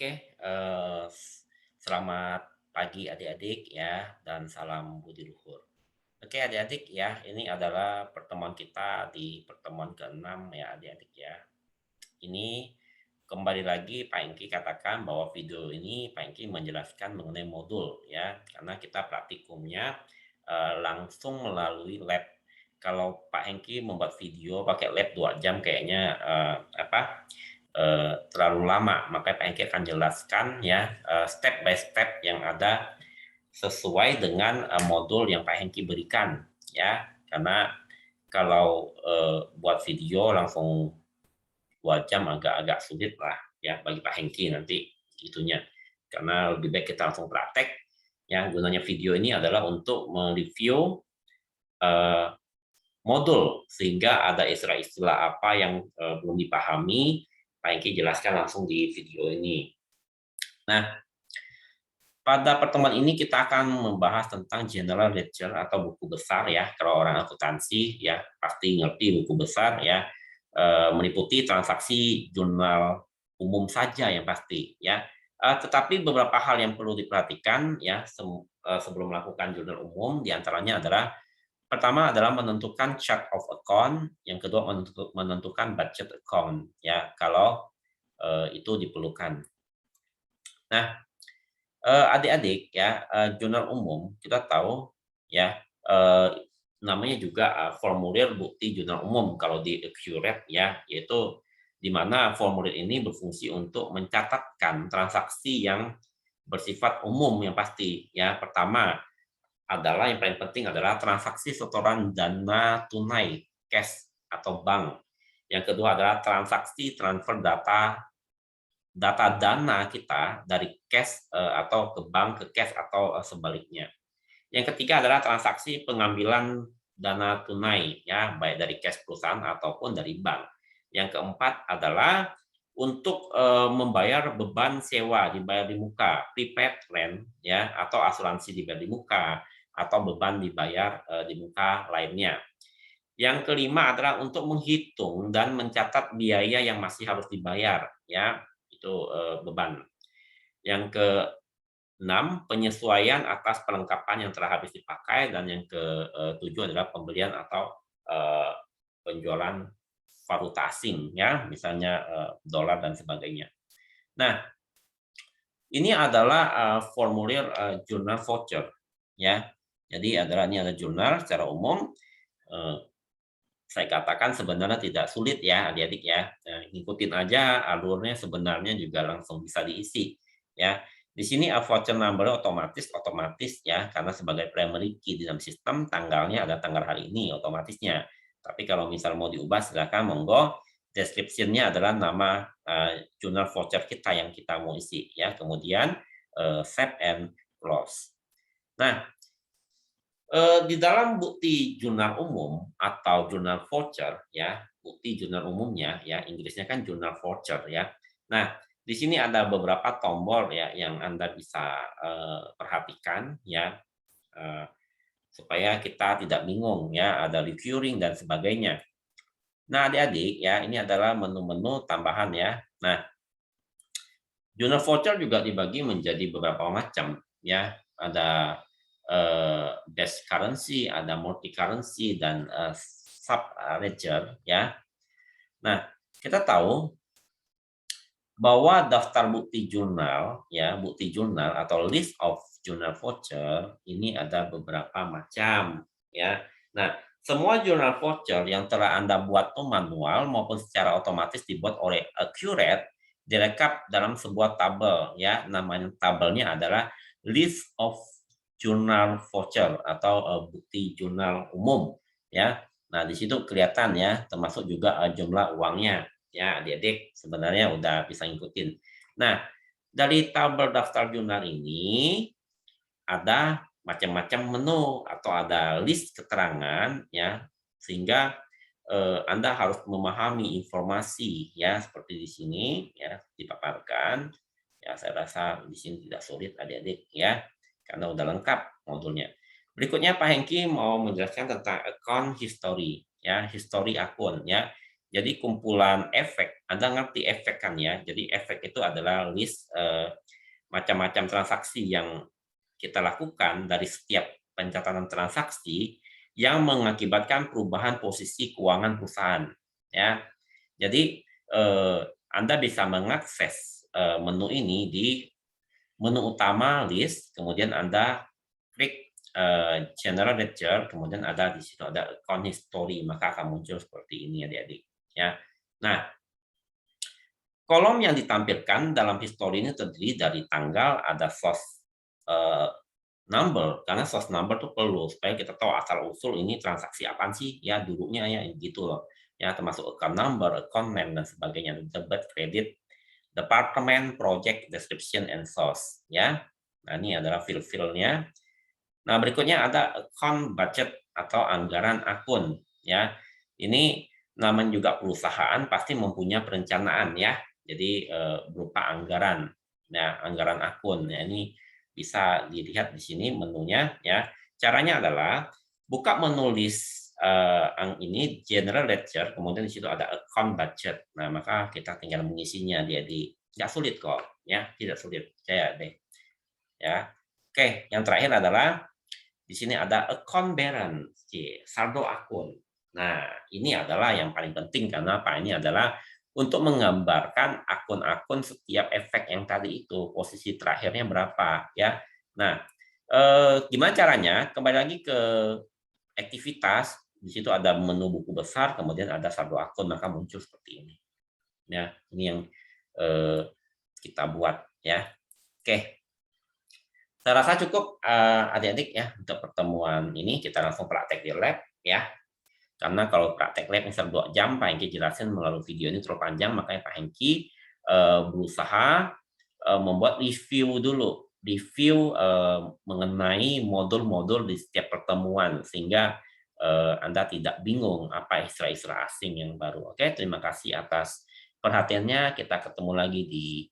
Oke, selamat pagi adik-adik ya, dan salam budi luhur. Oke adik-adik ya, ini adalah pertemuan kita di pertemuan ke-6 ya adik-adik ya. Ini kembali lagi Pak Engki katakan bahwa video ini Pak Engki menjelaskan mengenai modul ya, karena kita praktikumnya langsung melalui lab. Kalau Pak Hengki membuat video pakai lab 2 jam kayaknya terlalu lama, makanya Pak Hengki akan jelaskan ya step by step yang ada sesuai dengan modul yang Pak Hengki berikan ya. Karena kalau buat video langsung 2 jam agak-agak sulit lah ya bagi Pak Hengki nanti itunya. Karena lebih baik kita langsung praktek. Yang gunanya video ini adalah untuk mereview eh, modul sehingga ada istilah-istilah apa yang belum dipahami, Pak Hengki jelaskan langsung di video ini. Nah, pada pertemuan ini kita akan membahas tentang general ledger atau buku besar ya. Kalau orang akuntansi ya pasti ngerti buku besar ya, meliputi transaksi jurnal umum saja yang pasti ya. Tetapi beberapa hal yang perlu diperhatikan ya sebelum melakukan jurnal umum, diantaranya adalah pertama adalah menentukan chart of account, yang kedua menentukan budget account ya kalau itu diperlukan. Nah, adik-adik ya, jurnal umum kita tahu ya, namanya juga, formulir bukti jurnal umum kalau di Accurate ya, yaitu di mana formulir ini berfungsi untuk mencatatkan transaksi yang bersifat umum yang pasti ya. Pertama adalah yang paling penting adalah transaksi setoran dana tunai, cash atau bank. Yang kedua adalah transaksi transfer data dana kita dari cash atau ke bank ke cash atau sebaliknya. Yang ketiga adalah transaksi pengambilan dana tunai ya, baik dari cash perusahaan ataupun dari bank. Yang keempat adalah untuk membayar beban sewa dibayar di muka, prepaid rent ya, atau asuransi dibayar di muka, atau beban dibayar di muka lainnya. Yang kelima adalah untuk menghitung dan mencatat biaya yang masih harus dibayar ya, itu beban. Yang keenam, penyesuaian atas perlengkapan yang telah habis dipakai, dan yang ketujuh adalah pembelian atau penjualan valuta asing ya, misalnya dolar dan sebagainya. Nah, ini adalah formulir jurnal voucher ya. Jadi ini ada jurnal secara umum, eee, saya katakan sebenarnya tidak sulit ya adik-adik ya. Nah, ngikutin aja alurnya sebenarnya juga langsung bisa diisi ya. Di sini voucher number otomatis otomatis ya, karena sebagai primary key di dalam sistem tanggalnya ada tanggal hari ini otomatisnya. Tapi kalau misal mau diubah silakan monggo. Description-nya adalah nama jurnal voucher kita yang kita mau isi ya. Kemudian save and close. Nah, di dalam bukti jurnal umum atau jurnal voucher ya, bukti jurnal umumnya ya, Inggrisnya kan jurnal voucher ya. Nah, di sini ada beberapa tombol ya yang Anda bisa perhatikan ya, eee, supaya kita tidak bingung ya, ada recurring dan sebagainya. Nah, adik-adik ya, ini adalah menu-menu tambahan ya. Nah, jurnal voucher juga dibagi menjadi beberapa macam ya. Ada base currency, ada multi currency dan sub ledger ya. Nah, kita tahu bahwa daftar bukti jurnal ya, bukti jurnal atau list of jurnal voucher ini ada beberapa macam ya. Nah, semua jurnal voucher yang telah Anda buat tuh manual maupun secara otomatis dibuat oleh Accurate direkap dalam sebuah tabel ya. Namanya tabelnya adalah list of jurnal voucher atau bukti jurnal umum ya. Nah, di situ kelihatan ya, termasuk juga jumlah uangnya. Ya, adik-adik sebenarnya udah bisa ngikutin. Nah, dari tabel daftar jurnal ini ada macam-macam menu atau ada list keterangan ya, sehingga Anda harus memahami informasi ya seperti di sini ya dipaparkan. Ya, saya rasa di sini tidak sulit adik-adik ya, karena udah lengkap modulnya. Berikutnya Pak Hengki mau menjelaskan tentang account history ya, history akun ya. Jadi kumpulan efek, Anda ngerti efek kan ya? Jadi efek itu adalah list macam-macam transaksi yang kita lakukan dari setiap pencatatan transaksi yang mengakibatkan perubahan posisi keuangan perusahaan. Ya, jadi Anda bisa mengakses menu ini di menu utama list, kemudian Anda klik general ledger, kemudian ada di situ ada account history, maka akan muncul seperti ini adik-adik. Ya, nah kolom yang ditampilkan dalam history ini terdiri dari tanggal, ada source number, karena source number itu perlu supaya kita tahu asal usul ini transaksi apa sih ya dulunya ya gitu loh. Ya termasuk account number, account name dan sebagainya, debit, credit, department, project, description, and source ya. Nah, ini adalah field-fieldnya. Nah, berikutnya ada account budget atau anggaran akun ya. Ini namanya juga perusahaan pasti mempunyai perencanaan ya. Jadi berupa anggaran. Nah, anggaran akun. Ya, ini bisa dilihat di sini menunya ya. Caranya adalah buka menu list ini general ledger, kemudian di situ ada account budget. Nah, maka kita tinggal mengisinya dia di nggak sulit kok ya, tidak sulit. Saya deh ya. Oke, yang terakhir adalah di sini ada account balance, saldo akun. Nah, ini adalah yang paling penting karena apa? Ini adalah untuk menggambarkan akun-akun setiap efek yang tadi itu, posisi terakhirnya berapa ya. Nah, gimana caranya? Kembali lagi ke aktivitas, di situ ada menu buku besar, kemudian ada saldo akun, maka muncul seperti ini. Ya, ini yang eh, kita buat ya. Oke, saya rasa cukup adik-adik ya untuk pertemuan ini, kita langsung praktek di lab ya. Karena kalau praktek lab misal 2 jam, Pak Hengki jelasin melalui video ini terlalu panjang, makanya Pak Hengki berusaha membuat review dulu, review mengenai modul-modul di setiap pertemuan sehingga Anda tidak bingung apa istilah-istilah asing yang baru. Oke, terima kasih atas perhatiannya. Kita ketemu lagi di